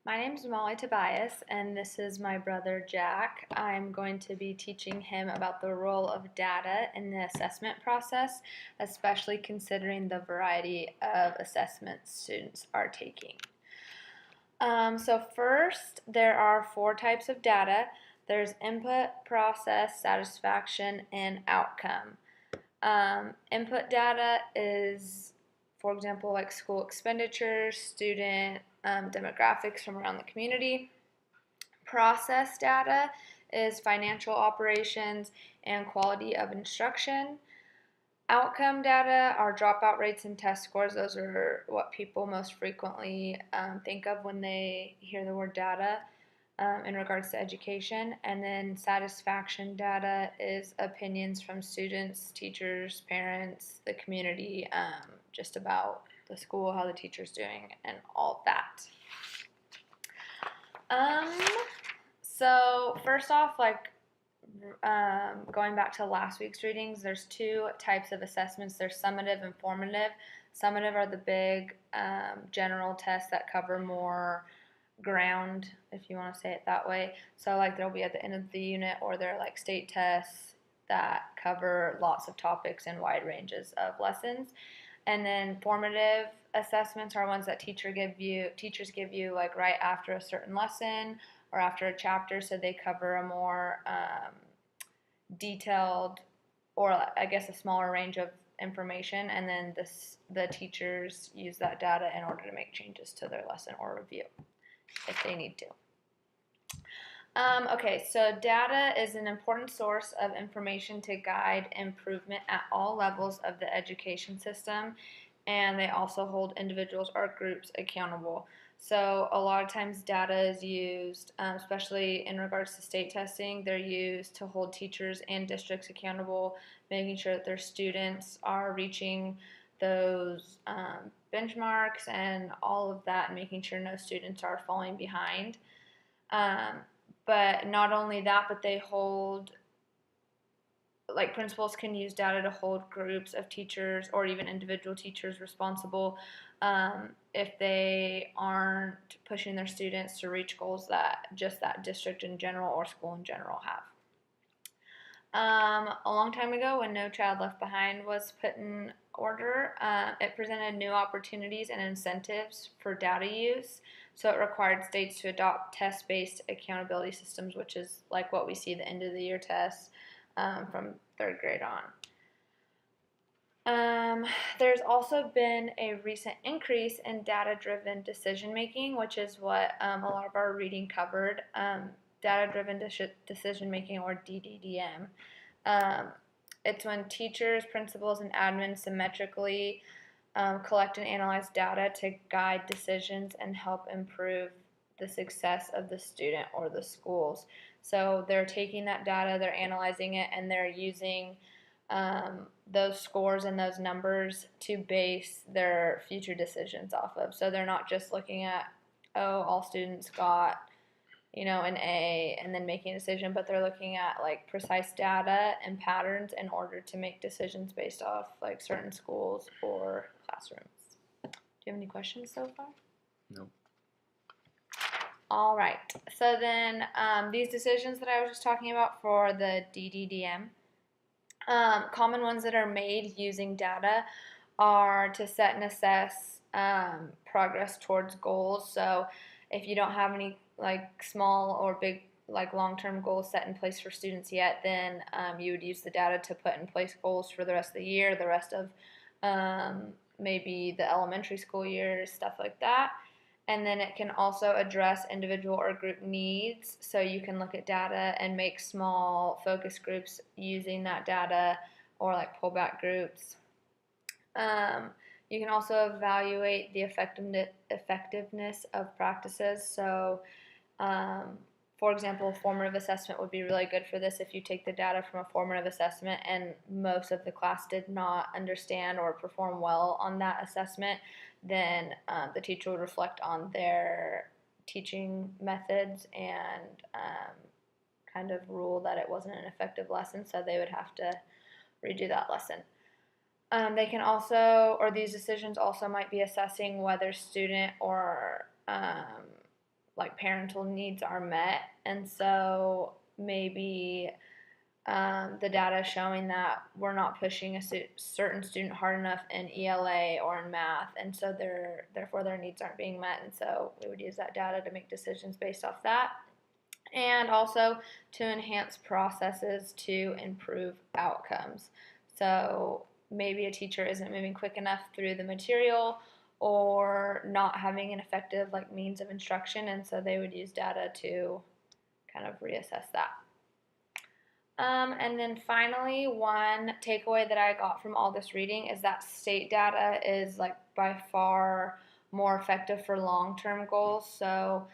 My name is Molly Tobias, and this is my brother Jack. I'm going to be teaching him about the role of data in the assessment process, especially considering the variety of assessments students are taking. So first, there are four types of data. There's input, process, satisfaction, and outcome. Input data is, for example, like school expenditures, student demographics from around the community. Process data is financial operations and quality of instruction. Outcome data are dropout rates and test scores. Those are what people most frequently think of when they hear the word data in regards to education. And then satisfaction data is opinions from students, teachers, parents, the community, just about the school, how the teacher's doing, and all of that. So first off, going back to last week's readings, there's two types of assessments. There's summative and formative. Summative are the big general tests that cover more ground, if you want to say it that way. So like they'll be at the end of the unit, or they're like state tests that cover lots of topics and wide ranges of lessons. And then formative assessments are ones that teachers give you like right after a certain lesson or after a chapter, so they cover a more detailed, or I guess a smaller range of information, and then the teachers use that data in order to make changes to their lesson or review if they need to. Okay, so data is an important source of information to guide improvement at all levels of the education system, and they also hold individuals or groups accountable. So a lot of times data is used, especially in regards to state testing, they're used to hold teachers and districts accountable, making sure that their students are reaching those benchmarks and all of that, and making sure no students are falling behind. But not only that, but they hold, like principals can use data to hold groups of teachers or even individual teachers responsible if they aren't pushing their students to reach goals that just that district in general or school in general have. A long time ago, when No Child Left Behind was put in order, it presented new opportunities and incentives for data use. So it required states to adopt test-based accountability systems, which is like what we see the end of the year tests from third grade on. There's also been a recent increase in data-driven decision-making, which is what a lot of our reading covered. Data-driven decision-making, or DDDM. It's when teachers, principals, and admins symmetrically collect and analyze data to guide decisions and help improve the success of the student or the schools. So they're taking that data, they're analyzing it, and they're using those scores and those numbers to base their future decisions off of. So they're not just looking at, oh, all students got an A and then making a decision, but they're looking at like precise data and patterns in order to make decisions based off like certain schools or classrooms. Do you have any questions so far? No. All right. So then these decisions that I was just talking about for the DDDM, common ones that are made using data are to set and assess progress towards goals. So if you don't have any like small or big like long-term goals set in place for students yet, then you would use the data to put in place goals for the rest of the year, the rest of maybe the elementary school year, stuff like that. And then it can also address individual or group needs, so you can look at data and make small focus groups using that data, or like pullback groups. You can also evaluate the effectiveness of practices. So for example, formative assessment would be really good for this. If you take the data from a formative assessment and most of the class did not understand or perform well on that assessment, then the teacher would reflect on their teaching methods and kind of rule that it wasn't an effective lesson, so they would have to redo that lesson. They can also, or these decisions also might be assessing whether student or like parental needs are met, and so maybe the data showing that we're not pushing a certain student hard enough in ELA or in math, and so therefore their needs aren't being met, and so we would use that data to make decisions based off that, and also to enhance processes to improve outcomes. So maybe a teacher isn't moving quick enough through the material or not having an effective like means of instruction, and so they would use data to kind of reassess that. And then finally, one takeaway that I got from all this reading is that state data is like by far more effective for long-term goals. So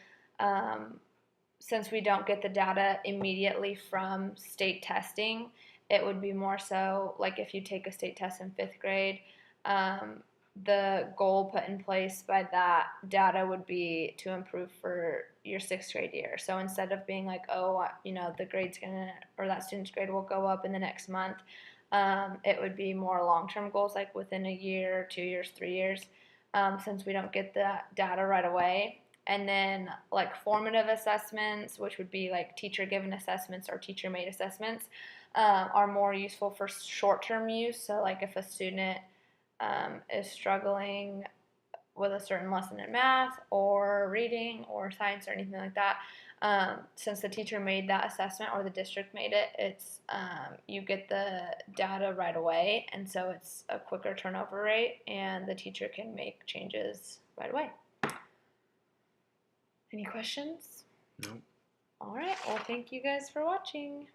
since we don't get the data immediately from state testing, it would be more so like if you take a state test in 5th grade, the goal put in place by that data would be to improve for your 6th grade year. So instead of being like, oh, the grade's gonna, or that student's grade will go up in the next month, it would be more long-term goals, like within a year, 2 years, 3 years, since we don't get the data right away. And then like formative assessments, which would be like teacher-given assessments or teacher-made assessments, are more useful for short-term use. So like if a student is struggling with a certain lesson in math or reading or science or anything like that, since the teacher made that assessment or the district made it, it's you get the data right away, and so it's a quicker turnover rate, and the teacher can make changes right away. Any questions? No. All right. Well, thank you guys for watching.